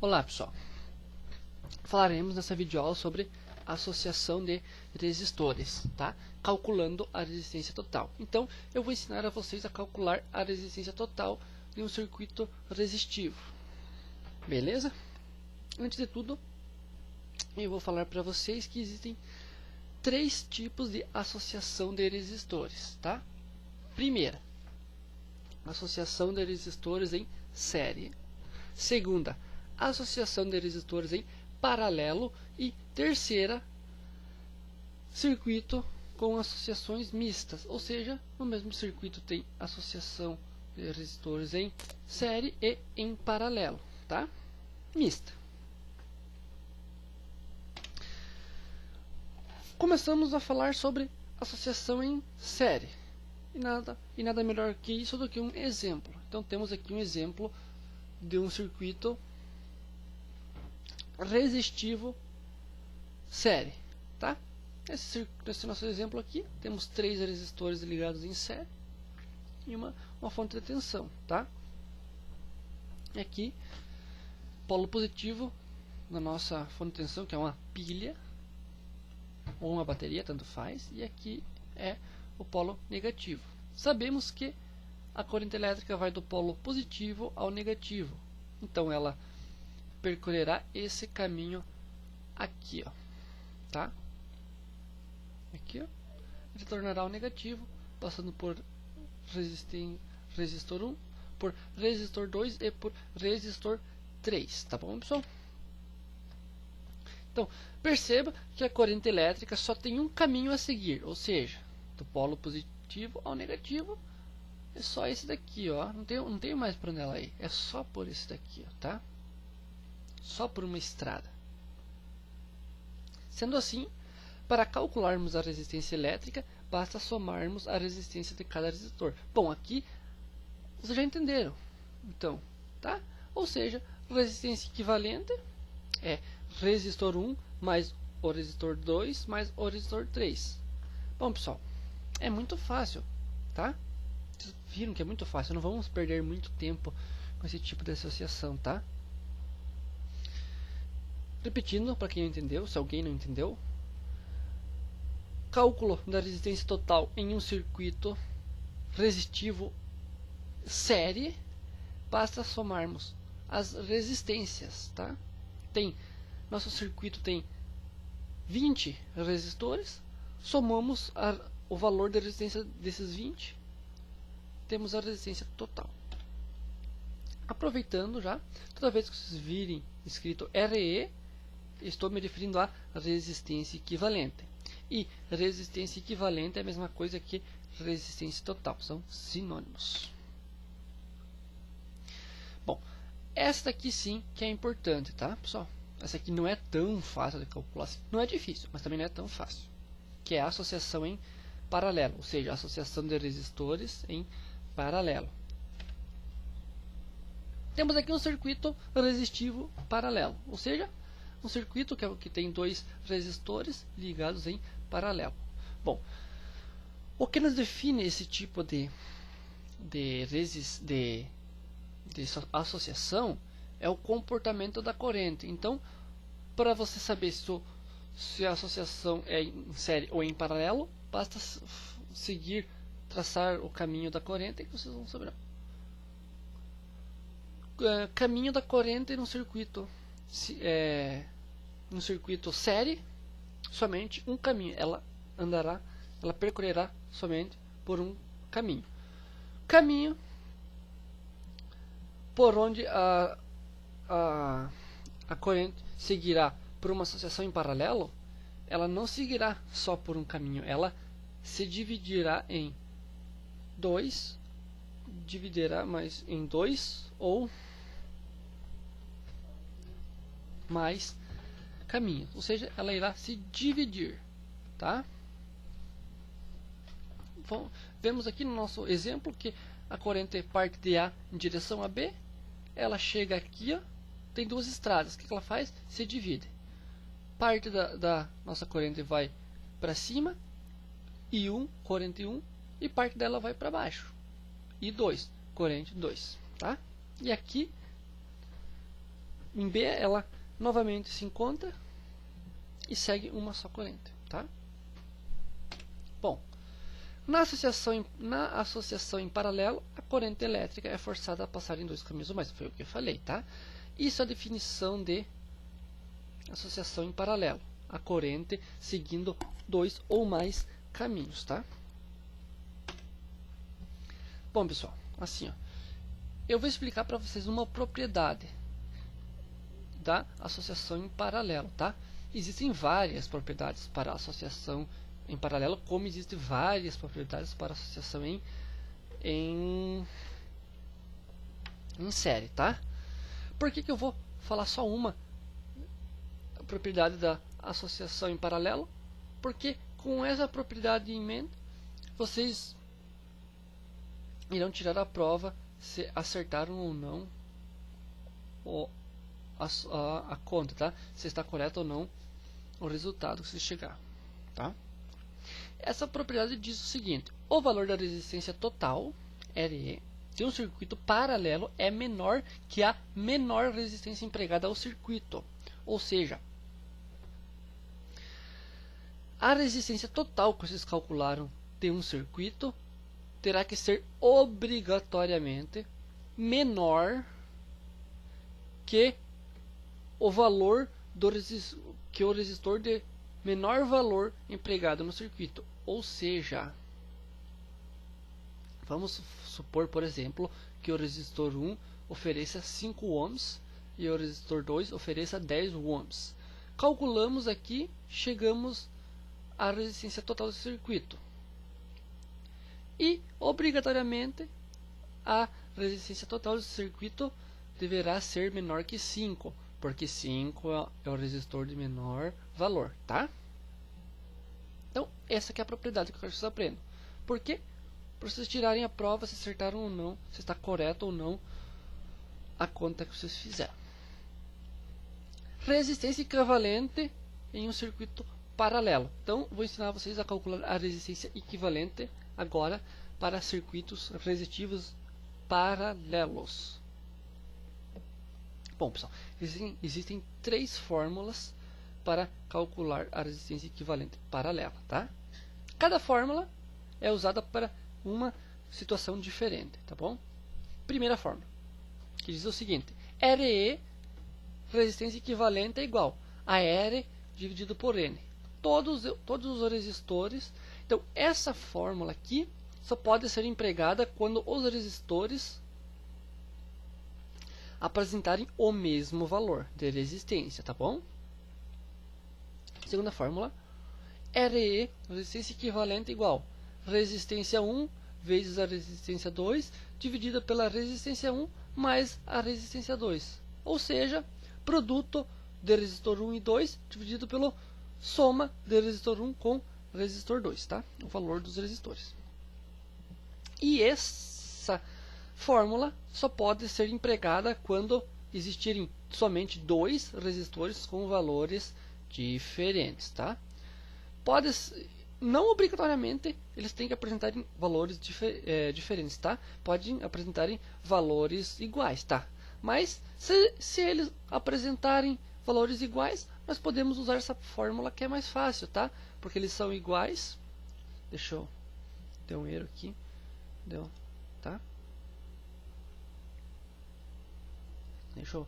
Olá pessoal, falaremos nessa videoaula sobre associação de resistores, tá? Calculando a resistência total. Então eu vou ensinar a vocês a calcular a resistência total de um circuito resistivo, beleza? Antes de tudo, eu vou falar para vocês que existem três tipos de associação de resistores, tá? Primeira, associação de resistores em série. Segunda, associação de resistores em paralelo. E terceira, circuito com associações mistas, ou seja, no mesmo circuito tem associação de resistores em série e em paralelo, tá? Mista. Começamos a falar sobre associação em série. E nada melhor que isso do que um exemplo. Então temos aqui um exemplo de um circuito resistivo série, tá? Nesse nosso exemplo aqui, temos três resistores ligados em série e uma fonte de tensão, tá? E aqui, polo positivo na nossa fonte de tensão, que é uma pilha ou uma bateria, tanto faz, e aqui é o polo negativo. Sabemos que a corrente elétrica vai do polo positivo ao negativo, então ela percorrerá esse caminho aqui, ó, tá? Aqui, ó, retornará ao negativo, passando por resistor 1, por resistor 2 e por resistor 3, tá bom, pessoal? Então, perceba que a corrente elétrica só tem um caminho a seguir, ou seja, do polo positivo ao negativo, é só esse daqui, ó, não tem mais para onde ela ir, é só por esse daqui, ó, tá? Só por uma estrada. Sendo assim, para calcularmos a resistência elétrica, basta somarmos a resistência de cada resistor. Bom, aqui vocês já entenderam. Então, tá? Ou seja, resistência equivalente é resistor 1 mais o resistor 2 mais o resistor 3. Bom, pessoal, é muito fácil, tá? Vocês viram que é muito fácil, não vamos perder muito tempo com esse tipo de associação, tá? Repetindo, para quem não entendeu, se alguém não entendeu, cálculo da resistência total em um circuito resistivo série, basta somarmos as resistências, tá? Nosso circuito tem 20 resistores, somamos o valor da resistência desses 20, temos a resistência total. Aproveitando já, toda vez que vocês virem escrito RE, estou me referindo a resistência equivalente. E resistência equivalente é a mesma coisa que resistência total. São sinônimos. Bom, esta aqui sim que é importante, tá, pessoal? Essa aqui não é tão fácil de calcular. Não é difícil, mas também não é tão fácil. Que é a associação em paralelo. Ou seja, a associação de resistores em paralelo. Temos aqui um circuito resistivo paralelo. Ou seja, um circuito que tem dois resistores ligados em paralelo. Bom, o que nos define esse tipo de associação é o comportamento da corrente. Então, para você saber se a associação é em série ou em paralelo, basta traçar o caminho da corrente que vocês vão saber. Caminho da corrente no circuito série, somente um caminho. Ela percorrerá somente por um caminho. Caminho por onde a corrente seguirá por uma associação em paralelo, ela não seguirá só por um caminho, ela se dividirá em dois, ou mais caminhos, ou seja, ela irá se dividir, tá? Bom, vemos aqui no nosso exemplo que a corrente parte de A em direção a B, ela chega aqui, ó, tem duas estradas, o que ela faz? Se divide. Parte da nossa corrente vai para cima, corrente 1, e parte dela vai para baixo, I2, corrente 2, tá? E aqui em B ela novamente se encontra e segue uma só corrente, tá? Bom, na associação em paralelo, a corrente elétrica é forçada a passar em dois caminhos ou mais, foi o que eu falei, tá? Isso é a definição de associação em paralelo, a corrente seguindo dois ou mais caminhos, tá? Bom, pessoal, assim, ó, eu vou explicar para vocês uma propriedade da associação em paralelo, tá? Existem várias propriedades para a associação em paralelo, como existem várias propriedades para associação em série, tá? Por que eu vou falar só uma propriedade da associação em paralelo? Porque com essa propriedade em mente, vocês irão tirar a prova se acertaram ou não a conta, tá? Se está correto ou não o resultado que se chegar, tá? Essa propriedade diz o seguinte: o valor da resistência total, RE, de um circuito paralelo é menor que a menor resistência empregada ao circuito. Ou seja, a resistência total que vocês calcularam de um circuito terá que ser obrigatoriamente menor que o valor que o resistor de menor valor empregado no circuito. Ou seja, vamos supor, por exemplo, que o resistor 1 ofereça 5 ohms e o resistor 2 ofereça 10 ohms. Calculamos aqui, chegamos à resistência total do circuito. E, obrigatoriamente, a resistência total do circuito deverá ser menor que 5, porque 5 é o resistor de menor valor, tá? Então, essa que é a propriedade que eu quero que vocês aprendam. Por quê? Para vocês tirarem a prova se acertaram ou não, se está correto ou não a conta que vocês fizeram. Resistência equivalente em um circuito paralelo. Então, vou ensinar vocês a calcular a resistência equivalente agora para circuitos resistivos paralelos. Bom, pessoal, existem três fórmulas para calcular a resistência equivalente paralela, tá? Cada fórmula é usada para uma situação diferente, tá bom? Primeira fórmula, que diz o seguinte: RE, resistência equivalente, é igual a R dividido por N. Todos os resistores. Então, essa fórmula aqui só pode ser empregada quando os resistores apresentarem o mesmo valor de resistência, tá bom? Segunda fórmula, RE, resistência equivalente, igual resistência 1 vezes a resistência 2 dividida pela resistência 1 mais a resistência 2. Ou seja, produto de resistor 1 e 2 dividido pela soma de resistor 1 com resistor 2, tá? O valor dos resistores. E essa fórmula só pode ser empregada quando existirem somente dois resistores com valores diferentes, tá? Não obrigatoriamente eles têm que apresentar valores diferentes, tá? Podem apresentar valores iguais, tá? Mas se eles apresentarem valores iguais, nós podemos usar essa fórmula que é mais fácil, tá? Porque eles são iguais. Deixa eu... Deu um erro aqui. Deu, tá? Deixa eu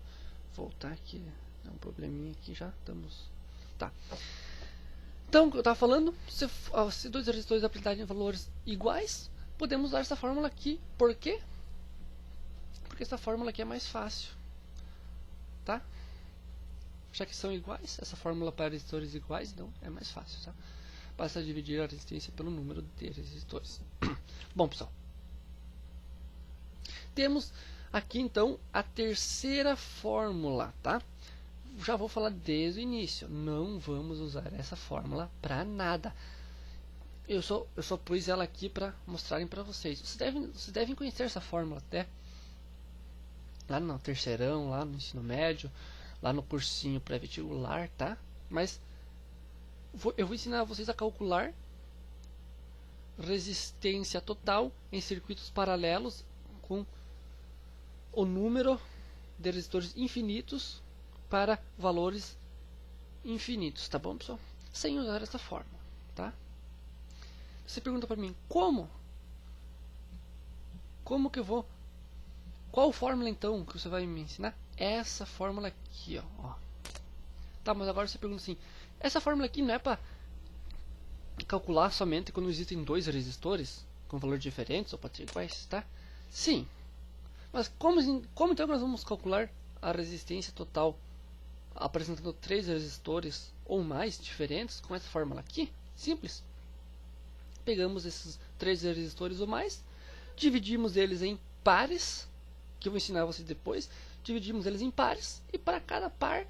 voltar aqui. Dá um probleminha aqui já. Estamos... Tá. Então, eu estava falando, se dois resistores apresentarem valores iguais, podemos usar essa fórmula aqui. Por quê? Porque essa fórmula aqui é mais fácil, tá? Já que são iguais, essa fórmula para resistores iguais, então é mais fácil, tá? Basta dividir a resistência pelo número de resistores. Bom, pessoal, temos aqui então a terceira fórmula, tá? Já vou falar desde o início, não vamos usar essa fórmula para nada. Eu só pus ela aqui para mostrarem para vocês. Vocês devem conhecer essa fórmula até lá no terceirão, lá no ensino médio, lá no cursinho pré-vestibular, tá? Mas eu vou ensinar vocês a calcular resistência total em circuitos paralelos com o número de resistores infinitos para valores infinitos, tá bom, pessoal? Sem usar essa fórmula, tá? Você pergunta para mim, como que eu vou... Qual fórmula, então, que você vai me ensinar? Essa fórmula aqui, ó. Tá, mas agora você pergunta assim, essa fórmula aqui não é para calcular somente quando existem dois resistores com valores diferentes ou pode ser iguais, tá? Sim. Mas como então nós vamos calcular a resistência total apresentando três resistores ou mais diferentes com essa fórmula aqui? Simples. Pegamos esses três resistores ou mais, dividimos eles em pares, que eu vou ensinar vocês depois, dividimos eles em pares e para cada par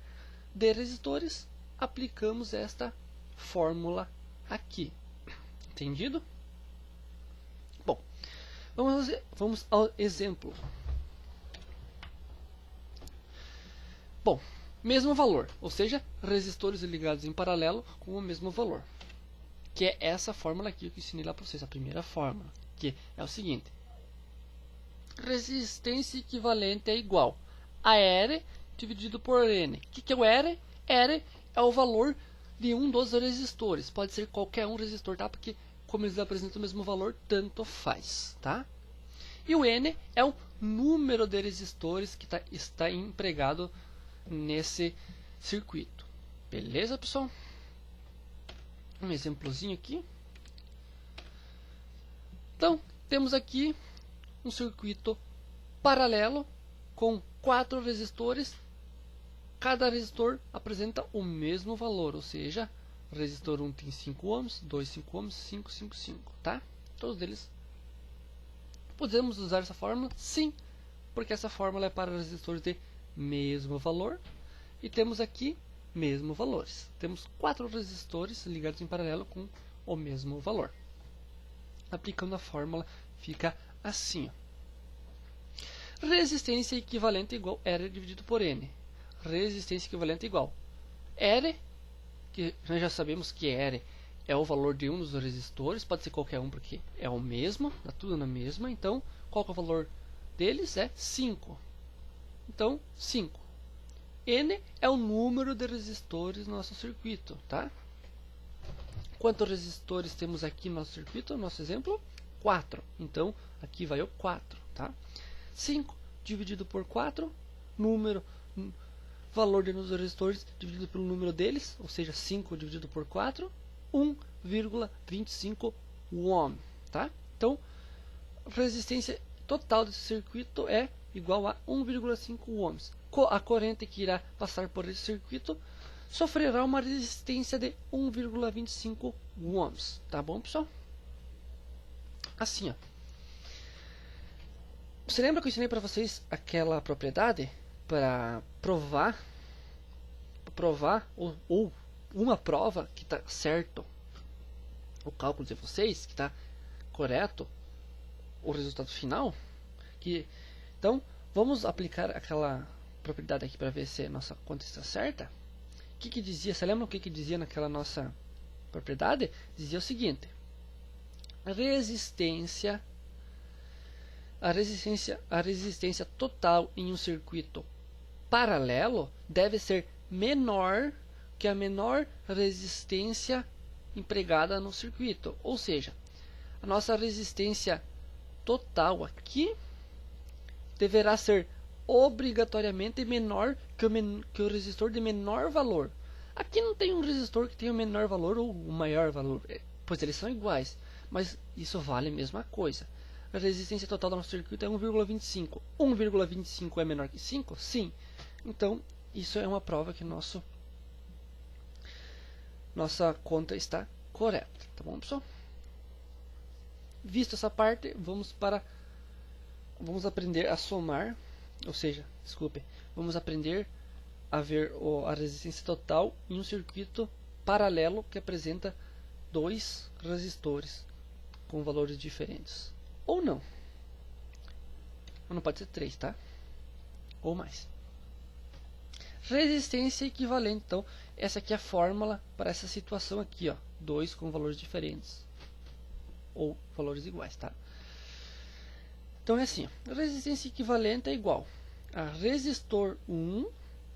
de resistores aplicamos esta fórmula aqui. Entendido? Bom, vamos ao exemplo. Bom, mesmo valor, ou seja, resistores ligados em paralelo com o mesmo valor. Que é essa fórmula aqui que eu ensinei lá para vocês, a primeira fórmula. Que é o seguinte. Resistência equivalente é igual a R dividido por N. O que é o R? R é o valor de um dos resistores. Pode ser qualquer um resistor, tá? Porque como eles apresentam o mesmo valor, tanto faz, tá? E o N é o número de resistores que está empregado nesse circuito. Beleza, pessoal? Um exemplozinho aqui. Então, temos aqui um circuito paralelo com 4 resistores. Cada resistor apresenta o mesmo valor, ou seja, resistor 1 tem 5 ohms, 2 5 ohms, 5 5 5, tá? Todos eles. Podemos usar essa fórmula? Sim, porque essa fórmula é para resistores de mesmo valor. E temos aqui mesmo valores. Temos 4 resistores ligados em paralelo com o mesmo valor. Aplicando a fórmula, fica assim. Ó. Resistência equivalente igual R dividido por N. Resistência equivalente igual R, que nós já sabemos que R é o valor de um dos resistores, pode ser qualquer um porque é o mesmo, está tudo na mesma. Então, qual que é o valor deles? É 5. Então, 5. N é o número de resistores no nosso circuito, tá? Quantos resistores temos aqui no nosso circuito, no nosso exemplo? 4. Então, aqui vai o 4, tá? 5 dividido por 4, valor de nos resistores dividido pelo número deles, ou seja, 5 dividido por 4, 1,25 ohm, tá? Então, resistência total desse circuito é igual a 1,5 ohms. A corrente que irá passar por esse circuito sofrerá uma resistência de 1,25 ohms, tá bom, pessoal? Assim, ó. Você lembra que eu ensinei para vocês aquela propriedade para provar ou uma prova que está certo o cálculo de vocês, que está correto o resultado final? Então, vamos aplicar aquela propriedade aqui para ver se a nossa conta está certa. O que dizia? Você lembra o que dizia naquela nossa propriedade? Dizia o seguinte: a resistência total em um circuito paralelo deve ser menor que a menor resistência empregada no circuito. Ou seja, a nossa resistência total aqui deverá ser obrigatoriamente menor que o resistor de menor valor. Aqui não tem um resistor que tenha o menor valor ou o maior valor, pois eles são iguais, mas isso vale a mesma coisa. A resistência total do nosso circuito é 1,25. 1,25 é menor que 5? Sim. Então, isso é uma prova que nossa conta está correta. Tá bom, pessoal? Visto essa parte, vamos aprender a somar, ou seja, vamos aprender a ver a resistência total em um circuito paralelo que apresenta 2 resistores com valores diferentes. Ou não. Não pode ser 3, tá? Ou mais. Resistência equivalente. Então, essa aqui é a fórmula para essa situação aqui, ó. 2 com valores diferentes. Ou valores iguais, tá? Então é assim, ó. Resistência equivalente é igual a resistor 1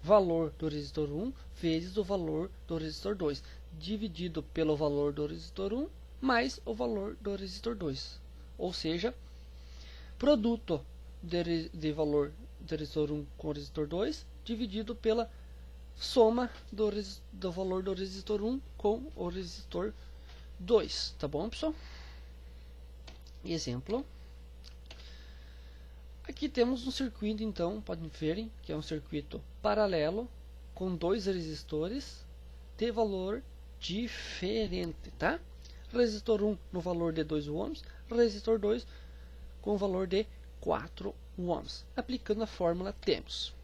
valor do resistor 1 vezes o valor do resistor 2, dividido pelo valor do resistor 1 mais o valor do resistor 2. Ou seja, produto de valor do resistor 1 com o resistor 2 dividido pela soma do valor do resistor 1 com o resistor 2. Tá bom, pessoal? Exemplo. Aqui temos um circuito, então, podem verem que é um circuito paralelo com dois resistores de valor diferente, tá? Resistor 1 no valor de 2 ohms, resistor 2 com o valor de 4 ohms. Aplicando a fórmula, temos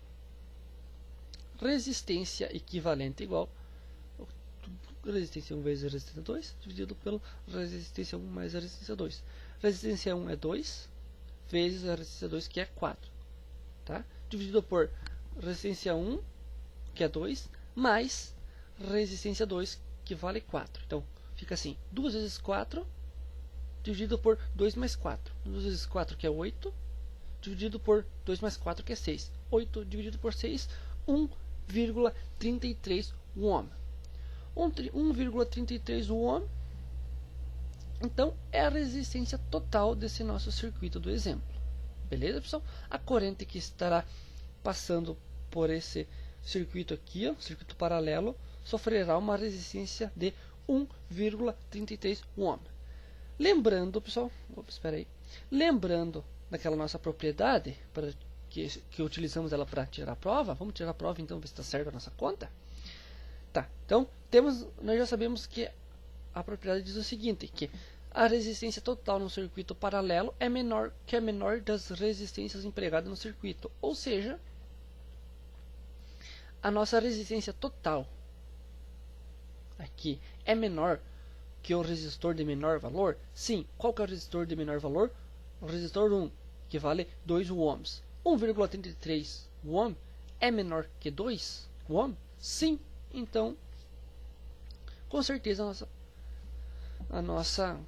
resistência equivalente igual resistência 1 vezes resistência 2 dividido pelo resistência 1 mais a resistência 2. Resistência 1 é 2 vezes a resistência 2, que é 4, tá? Dividido por resistência 1, que é 2, mais resistência 2, que vale 4. Então, fica assim, 2 vezes 4, dividido por 2 mais 4. 2 vezes 4, que é 8, dividido por 2 mais 4, que é 6. 8 dividido por 6, 1,33 ohm. 1,33 ohm, então, é a resistência total desse nosso circuito do exemplo. Beleza, pessoal? A corrente que estará passando por esse circuito aqui, ó, circuito paralelo, sofrerá uma resistência de 1,33 ohm. Lembrando, pessoal, espera aí. Lembrando daquela nossa propriedade para que utilizamos ela para tirar a prova. Vamos tirar a prova então, ver se está certo a nossa conta. Tá. Então, nós já sabemos que a propriedade diz o seguinte, que a resistência total no circuito paralelo é menor que a menor das resistências empregadas no circuito. Ou seja, a nossa resistência total aqui é menor que o resistor de menor valor. Sim, qual que é o resistor de menor valor? O resistor 1, que vale 2 ohms. 1,33 ohm é menor que 2 ohm? Sim, então, com certeza a nossa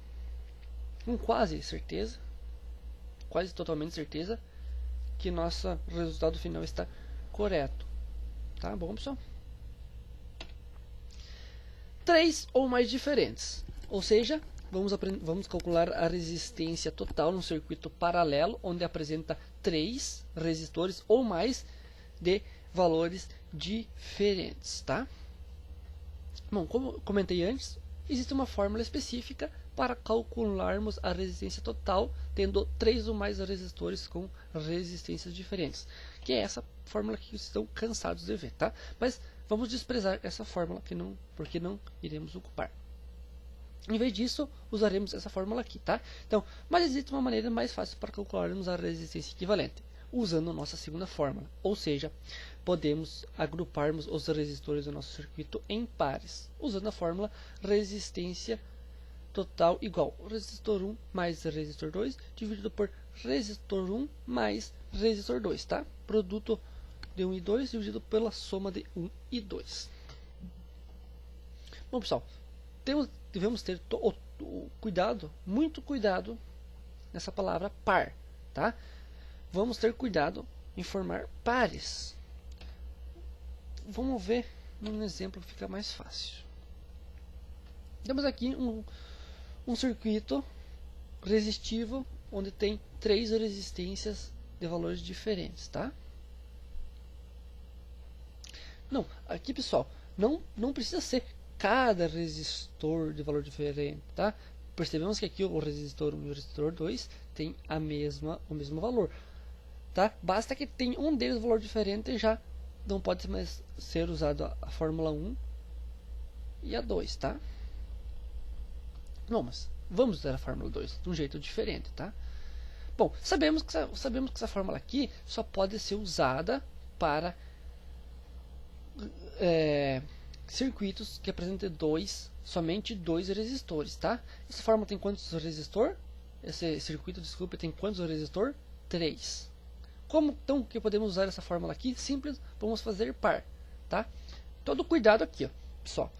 com quase certeza, quase totalmente certeza, que nosso resultado final está correto. Tá bom, pessoal? 3 ou mais diferentes. Ou seja, vamos calcular a resistência total no circuito paralelo, onde apresenta 3 resistores ou mais de valores diferentes, tá? Bom, como comentei antes, existe uma fórmula específica para calcularmos a resistência total, tendo 3 ou mais resistores com resistências diferentes, que é essa fórmula que vocês estão cansados de ver, tá? Mas vamos desprezar essa fórmula, porque não iremos ocupar. Em vez disso, usaremos essa fórmula aqui, tá? Então, mas existe uma maneira mais fácil para calcularmos a resistência equivalente, usando a nossa segunda fórmula, ou seja, podemos agruparmos os resistores do nosso circuito em pares, usando a fórmula resistência total igual resistor 1 mais resistor 2 dividido por resistor 1 mais resistor 2, tá? Produto de 1 e 2 dividido pela soma de 1 e 2. Bom, pessoal, devemos ter cuidado, muito cuidado nessa palavra par, tá? Vamos ter cuidado em formar pares. Vamos ver num exemplo que fica mais fácil. Temos aqui um circuito resistivo onde tem 3 resistências de valores diferentes, tá? Não, aqui, pessoal, não precisa ser cada resistor de valor diferente, tá? Percebemos que aqui o resistor 1 e o resistor 2 tem o mesmo valor, tá? Basta que tenha um deles valor diferente e já não pode mais ser usado a fórmula 1 e a 2, tá? Não, mas vamos usar a fórmula 2 de um jeito diferente, tá? Bom, sabemos que essa fórmula aqui só pode ser usada para circuitos que apresentem somente dois resistores, tá? Essa fórmula tem quantos resistores? Esse circuito, desculpe, tem quantos resistores? 3. Como então que podemos usar essa fórmula aqui? Simples, vamos fazer par, tá? Todo cuidado aqui, ó, pessoal.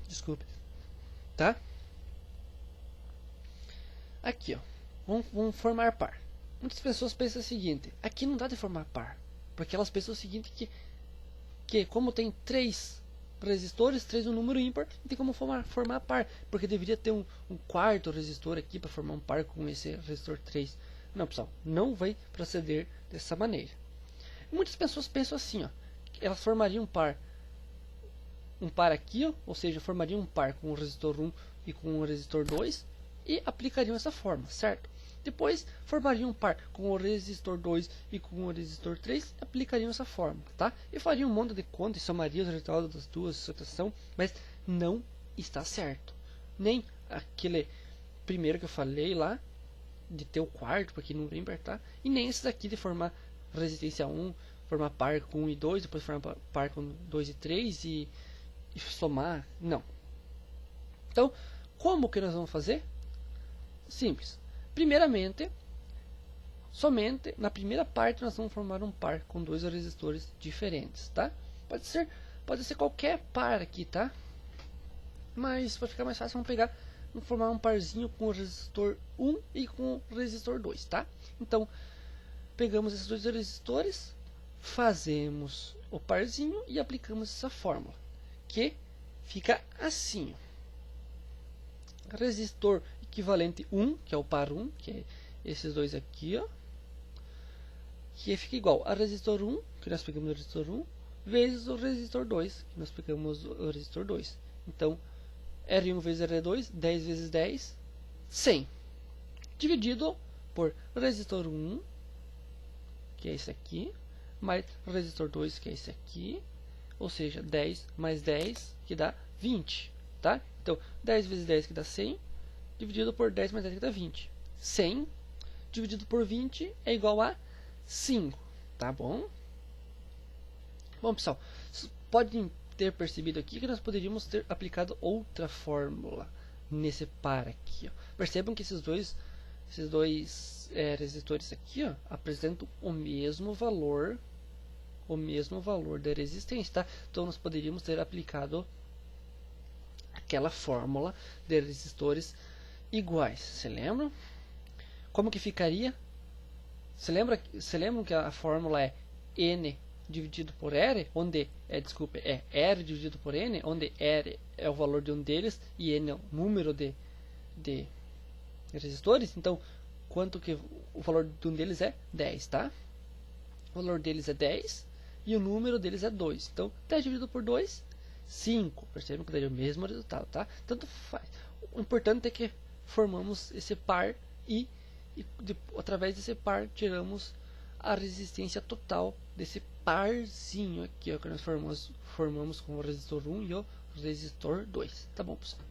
Desculpe, tá? Aqui, ó, vamos formar par. Muitas pessoas pensam o seguinte: aqui não dá de formar par, Porque elas pensam o seguinte, que como tem 3 resistores, 3 é um número ímpar, não tem como formar par, porque deveria ter um quarto resistor aqui para formar um par com esse resistor 3. Não, pessoal, não vai proceder dessa maneira. Muitas pessoas pensam assim, ó, elas formariam um par aqui, ó, ou seja, formariam um par com o resistor 1 e com o resistor 2 e aplicariam essa forma, certo? Depois formariam um par com o resistor 2 e com o resistor 3 e aplicariam essa forma, tá? E fariam um monte de conta e somariam os resultados das duas situações, mas não está certo. Nem aquele primeiro que eu falei lá, de ter o quarto, para que não vem tá? E nem esse daqui de formar resistência 1, formar par com 1 e 2, depois formar par com 2 e 3 e somar, não. Então, como que nós vamos fazer? Simples. Primeiramente, somente na primeira parte nós vamos formar um par com 2 resistores diferentes, tá? Pode ser qualquer par aqui, tá? Mas para ficar mais fácil, vamos formar um parzinho com o resistor 1 e com o resistor 2, tá? Então, pegamos esses 2 resistores, fazemos o parzinho e aplicamos essa fórmula, que fica assim. Resistor equivalente 1, que é o par 1, que é esses dois aqui, ó, que fica igual a resistor 1, que nós pegamos o resistor 1, vezes o resistor 2, que nós pegamos o resistor 2. Então, R1 vezes R2, 10 vezes 10, 100. Dividido por resistor 1, que é esse aqui, mais resistor 2, que é esse aqui, ou seja, 10 mais 10, que dá 20, tá? Então, 10 vezes 10, que dá 100, dividido por 10 mais 10, que dá 20. 100 dividido por 20 é igual a 5, tá bom? Bom, pessoal, vocês podem ter percebido aqui que nós poderíamos ter aplicado outra fórmula nesse par aqui, ó. Percebam que esses dois resistores aqui, ó, apresentam o mesmo valor da resistência, tá? Então nós poderíamos ter aplicado aquela fórmula de resistores iguais. Você lembra? Como que ficaria? Você lembra que a fórmula é N dividido por R, onde é R dividido por N, onde R é o valor de um deles e N é o número de resistores. Então, quanto que o valor de um deles é 10, tá? O valor deles é 10 e o número deles é 2. Então, 10 dividido por 2, 5. Percebem que daria o mesmo resultado, tá? Tanto faz. O importante é que formamos esse par e através desse par tiramos a resistência total desse parzinho aqui, ó, que nós formamos com o resistor 1 e o resistor 2. Tá bom, pessoal?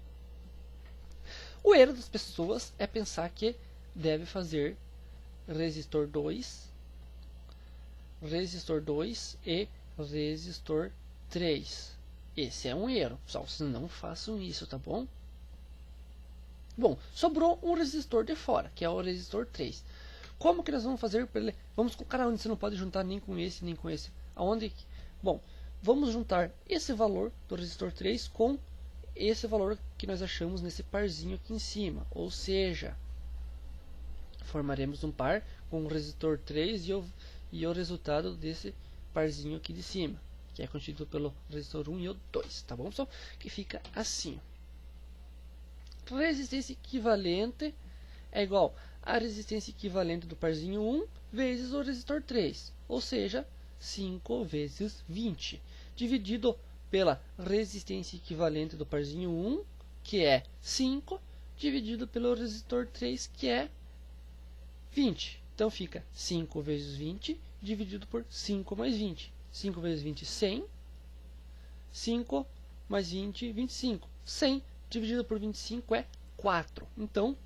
O erro das pessoas é pensar que deve fazer resistor 2 e resistor 3. Esse é um erro, pessoal. Vocês não façam isso, tá bom? Bom, sobrou um resistor de fora, que é o resistor 3. Como que nós vamos fazer para ele? Vamos colocar onde você não pode juntar nem com esse, nem com esse. Aonde? Bom, vamos juntar esse valor do resistor 3 com esse valor que nós achamos nesse parzinho aqui em cima. Ou seja, formaremos um par com o resistor 3 e o resultado desse parzinho aqui de cima, que é constituído pelo resistor 1 e o 2. Tá bom, pessoal? Que fica assim. Resistência equivalente é igual a resistência equivalente do parzinho 1 vezes o resistor 3, ou seja, 5 vezes 20, dividido pela resistência equivalente do parzinho 1, que é 5, dividido pelo resistor 3, que é 20. Então fica 5 vezes 20, dividido por 5 mais 20. 5 vezes 20, 100. 5 mais 20, 25. 100 dividido por 25 é 4. Então,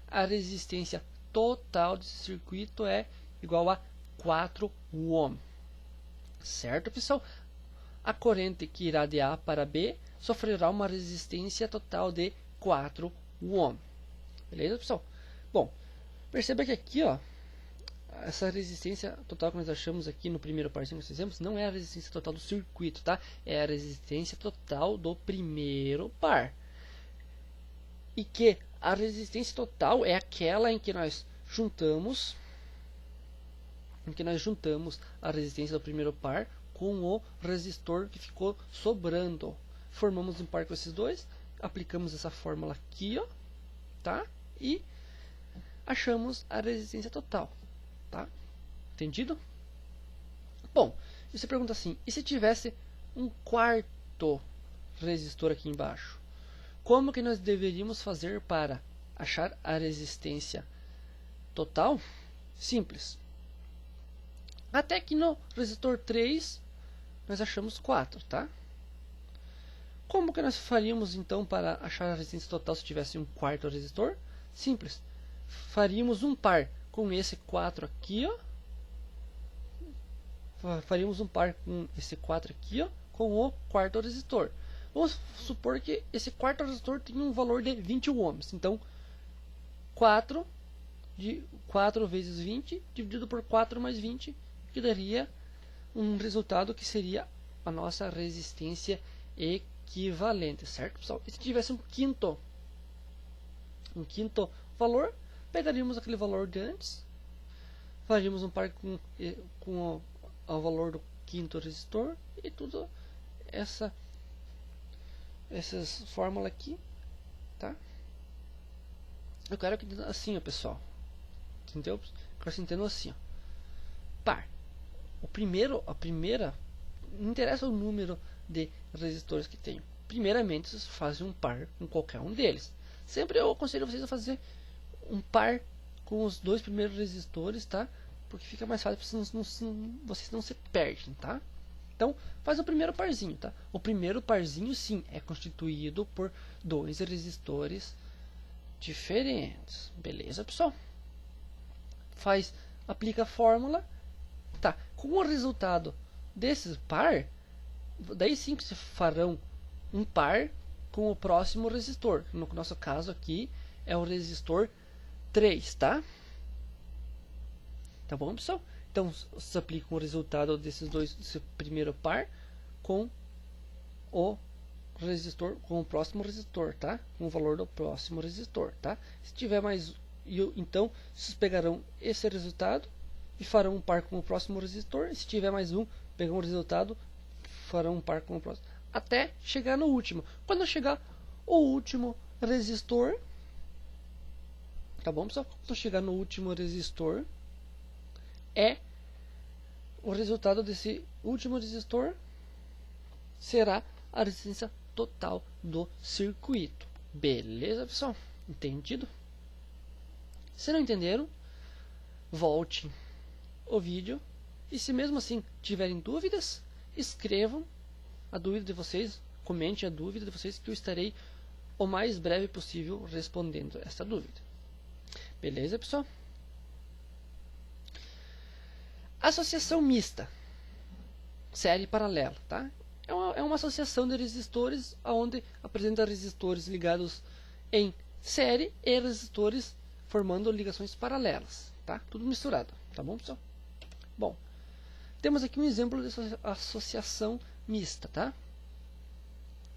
a resistência total desse circuito é igual a 4 ohm. Certo, pessoal? A corrente que irá de A para B sofrerá uma resistência total de 4 ohm. Beleza, pessoal? Bom, perceba que aqui, ó, essa resistência total que nós achamos aqui no primeiro parzinho que nós fizemos não é a resistência total do circuito, tá? É a resistência total do primeiro par. E que a resistência total é aquela em que nós juntamos em que nós juntamos a resistência do primeiro par com o resistor que ficou sobrando. Formamos um par com esses dois, aplicamos essa fórmula aqui, ó, tá? E achamos a resistência total, tá? Entendido? Bom, você pergunta assim, e se tivesse um quarto resistor aqui embaixo? Como que nós deveríamos fazer para achar a resistência total? Simples. Até que no resistor 3 nós achamos 4, tá? Como que nós faríamos então para achar a resistência total se tivesse um quarto resistor? Simples. Faríamos um par com esse 4 aqui, ó. Faríamos um par com esse 4 aqui, ó, com o quarto resistor. Vamos supor que esse quarto resistor tem um valor de 20 ohms. Então, 4 vezes 20 dividido por 4 mais 20, que daria um resultado que seria a nossa resistência equivalente, certo, pessoal? E se tivesse um quinto valor, pegaríamos aquele valor de antes, faríamos um par com o valor do quinto resistor e tudo essas fórmulas aqui, tá? Eu quero que assim, ó, pessoal, entendeu? Eu quero que você entenda assim, ó. Par. A primeira, não interessa o número de resistores que tenho. Primeiramente, vocês fazem um par com qualquer um deles. Sempre eu aconselho vocês a fazer um par com os dois primeiros resistores, tá? Porque fica mais fácil, vocês não se perdem, tá? Então, faz o primeiro parzinho, tá? O primeiro parzinho, sim, é constituído por dois resistores diferentes. Beleza, pessoal? Aplica a fórmula, tá? Com o resultado desses par, daí sim que se farão um par com o próximo resistor. No nosso caso aqui é o resistor 3, tá? Tá bom, pessoal? Então, se aplica o resultado desses dois, desse primeiro par com o resistor, com o próximo resistor, tá? Com o valor do próximo resistor, tá? Se tiver mais, então vocês pegarão esse resultado e farão um par com o próximo resistor. E se tiver mais um, pegarão o resultado, farão um par com o próximo, até chegar no último. Quando chegar o último resistor, tá bom, pessoal? Quando chegar no último resistor, o resultado desse último resistor será a resistência total do circuito. Beleza, pessoal? Entendido? Se não entenderam, volte o vídeo e, se mesmo assim tiverem dúvidas, escrevam a dúvida de vocês, comente a dúvida de vocês, que eu estarei o mais breve possível respondendo essa dúvida. Beleza, pessoal? Associação mista, série paralela, tá? É uma associação de resistores onde apresenta resistores ligados em série e resistores formando ligações paralelas, tá? Tudo misturado, tá bom, pessoal? Bom, temos aqui um exemplo de associação mista, tá?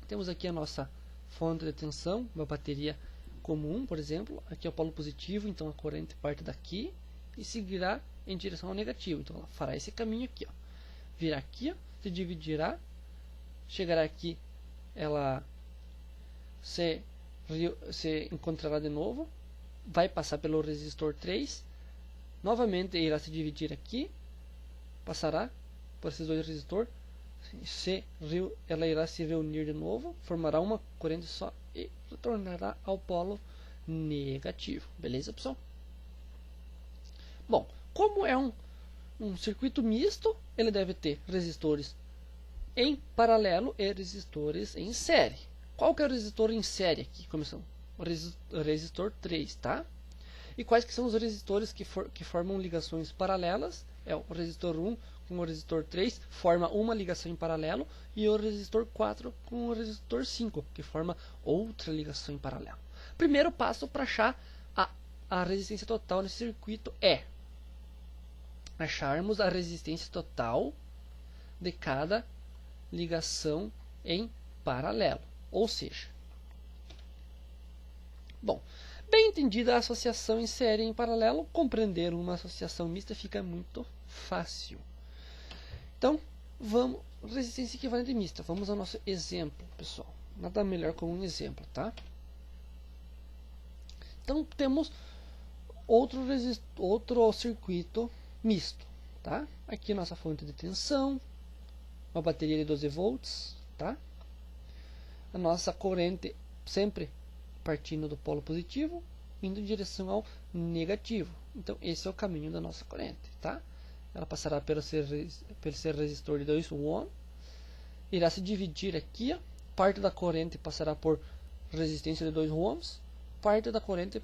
Temos aqui a nossa fonte de tensão, uma bateria comum, por exemplo. Aqui é o polo positivo, então a corrente parte daqui e seguirá em direção ao negativo. Então ela fará esse caminho aqui, ó. Virá aqui, ó, se dividirá, chegará aqui, ela se encontrará de novo, vai passar pelo resistor 3, novamente irá se dividir aqui, passará por esses dois resistores, ela irá se reunir de novo, formará uma corrente só e retornará ao polo negativo. Beleza, pessoal? Bom, como é um circuito misto, ele deve ter resistores em paralelo e resistores em série. Qual que é o resistor em série aqui? Começamos. O resistor 3, tá? E quais que são os resistores que formam ligações paralelas? É o resistor 1 com o resistor 3, forma uma ligação em paralelo, e o resistor 4 com o resistor 5, que forma outra ligação em paralelo. Primeiro passo para achar a resistência total nesse circuito é acharmos a resistência total de cada ligação em paralelo. Ou seja, bom, bem entendida a associação em série e em paralelo, compreender uma associação mista fica muito fácil. Então, vamos, resistência equivalente mista. Vamos ao nosso exemplo, pessoal. Nada melhor como um exemplo, tá? Então, temos outro circuito misto, tá? Aqui nossa fonte de tensão, uma bateria de 12 volts, tá? A nossa corrente sempre partindo do polo positivo, indo em direção ao negativo. Então, esse é o caminho da nossa corrente, tá? Ela passará pelo ser resistor de 2 ohm, irá se dividir aqui, ó. Parte da corrente passará por resistência de 2 ohms, parte da corrente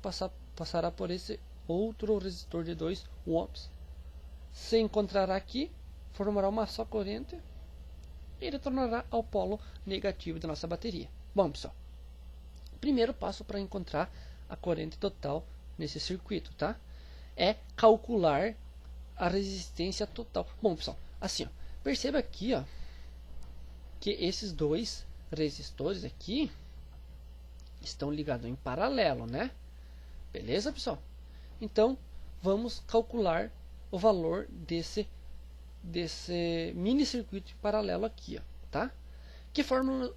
passará por esse outro resistor de 2 ohms. Se encontrará aqui, formará uma só corrente e retornará ao polo negativo da nossa bateria. Bom, pessoal, primeiro passo para encontrar a corrente total nesse circuito, tá? É calcular a resistência total. Bom, pessoal, assim, ó, perceba aqui, ó, que esses dois resistores aqui estão ligados em paralelo, né? Beleza, pessoal? Então, vamos calcular o valor desse mini circuito em paralelo aqui, ó, tá? Que fórmula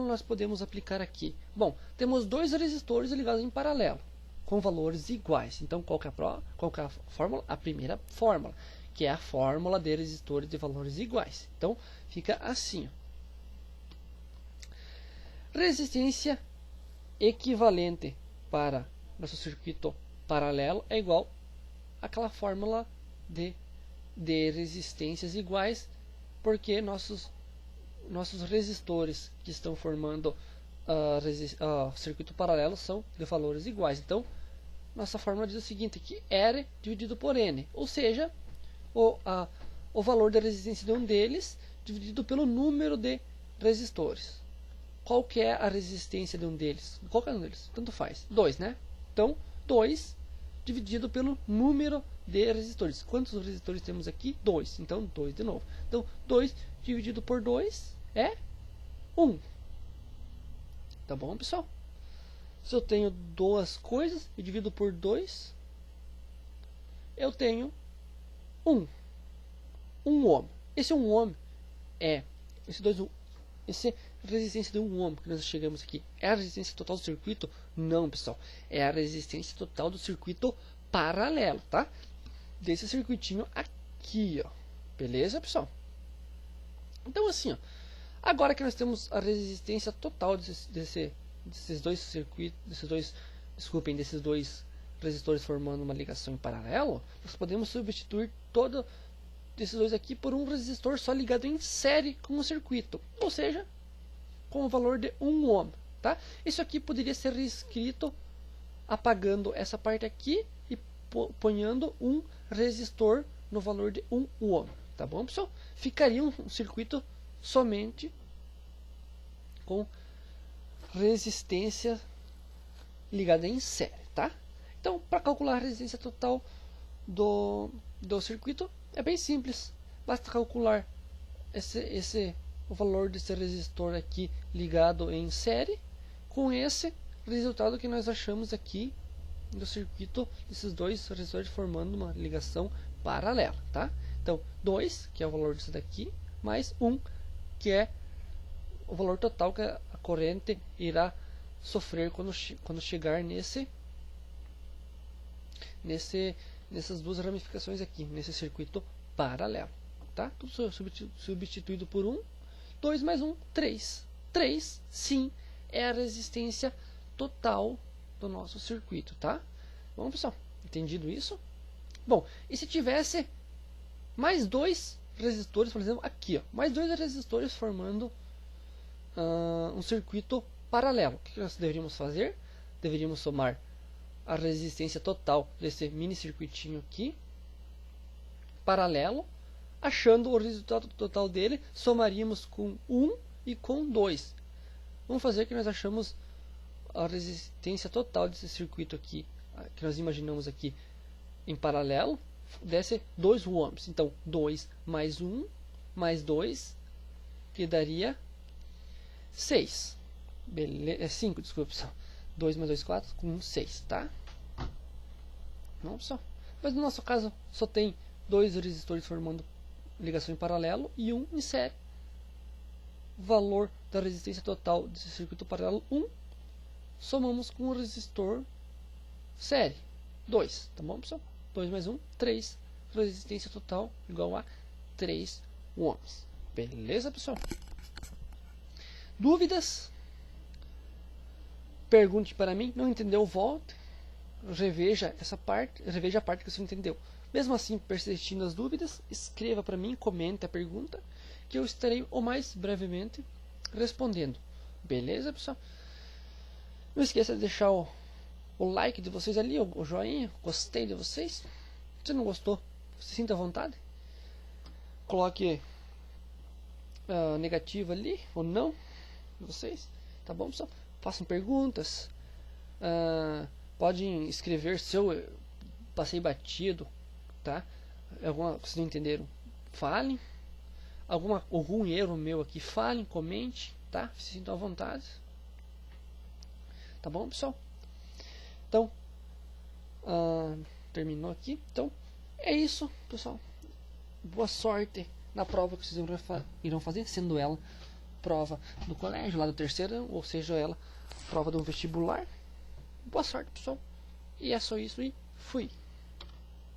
nós podemos aplicar aqui? Bom, temos dois resistores ligados em paralelo, com valores iguais. Então, qual que é a fórmula? A primeira fórmula, que é a fórmula de resistores de valores iguais. Então, fica assim, ó. Resistência equivalente para nosso circuito paralelo é igual àquela fórmula de resistências iguais, porque nossos resistores que estão formando circuito paralelo são de valores iguais. Então, nossa fórmula diz o seguinte, que R dividido por N, ou seja, o valor da resistência de um deles dividido pelo número de resistores. Qual que é a resistência de um deles? Qual que é um deles? Tanto faz. 2, né? Então, 2 dividido pelo número de resistores. Quantos resistores temos aqui? 2. Então, 2 de novo. Então, 2 dividido por 2 é 1. Tá bom, pessoal? Se eu tenho duas coisas e divido por 2, eu tenho 1 ohm. Esse 1 ohm é essa resistência de 1 ohm que nós chegamos aqui é a resistência total do circuito? Não, pessoal. É a resistência total do circuito paralelo, tá? Desse circuitinho aqui, ó. Beleza, pessoal? Então, assim, ó, agora que nós temos a resistência total desses dois resistores formando uma ligação em paralelo, nós podemos substituir todo desses dois aqui por um resistor só ligado em série com o circuito, ou seja, com o valor de 1 ohm, tá? Isso aqui poderia ser reescrito apagando essa parte aqui e ponhando um resistor no valor de 1 ohm, tá bom, pessoal? Ficaria um circuito somente com resistência ligada em série, tá? Então, para calcular a resistência total do circuito é bem simples. Basta calcular o valor desse resistor aqui ligado em série com esse resultado que nós achamos aqui do circuito desses dois resistores formando uma ligação paralela, tá? Então, 2, que é o valor disso daqui, mais 1, que é o valor total que a corrente irá sofrer quando chegar nessas duas ramificações aqui, nesse circuito paralelo, tá? Tudo substituído por 1, 2 mais 1, 3. 3, sim, é a resistência total do nosso circuito, tá? Bom, pessoal, entendido isso? Bom, e se tivesse mais dois resistores, por exemplo, aqui, ó, mais dois resistores formando um circuito paralelo, o que nós deveríamos fazer? Deveríamos somar a resistência total desse mini circuitinho aqui paralelo, achando o resultado total dele, somaríamos com 1 e com 2. Vamos fazer que nós achamos a resistência total desse circuito aqui, que nós imaginamos aqui em paralelo, desse 2 ohms. Então, 2 mais 1 mais 2, que daria 6. Beleza, 5, desculpa, pessoal. 2 mais 2, 4, com 6, tá? Não, pessoal. Mas no nosso caso, só tem 2 resistores formando ligação em paralelo e 1 em série. Valor da resistência total desse circuito paralelo 1, somamos com o resistor série 2, tá bom, pessoal? 2 mais 1, 3. Resistência total igual a 3 ohms. Beleza, pessoal? Dúvidas? Pergunte para mim. Não entendeu? Volte. Reveja essa parte. Reveja a parte que você entendeu. Mesmo assim, persistindo as dúvidas, escreva para mim, comente a pergunta, que eu estarei o mais brevemente respondendo. Beleza, pessoal? Não esqueça de deixar o like de vocês ali, o joinha, gostei de vocês. Se não gostou, se sinta à vontade. Coloque negativo ali, ou não, de vocês. Tá bom, pessoal? Façam perguntas. Podem escrever se eu passei batido, tá? Alguma, vocês não entenderam, falem. Algum erro meu aqui, falem, comente, tá? Se sintam à vontade. Tá bom, pessoal? Então, terminou aqui. Então, é isso, pessoal. Boa sorte na prova que vocês irão fazer, sendo ela prova do colégio, lá do terceiro, ou seja, ela prova do vestibular. Boa sorte, pessoal. E é só isso e fui.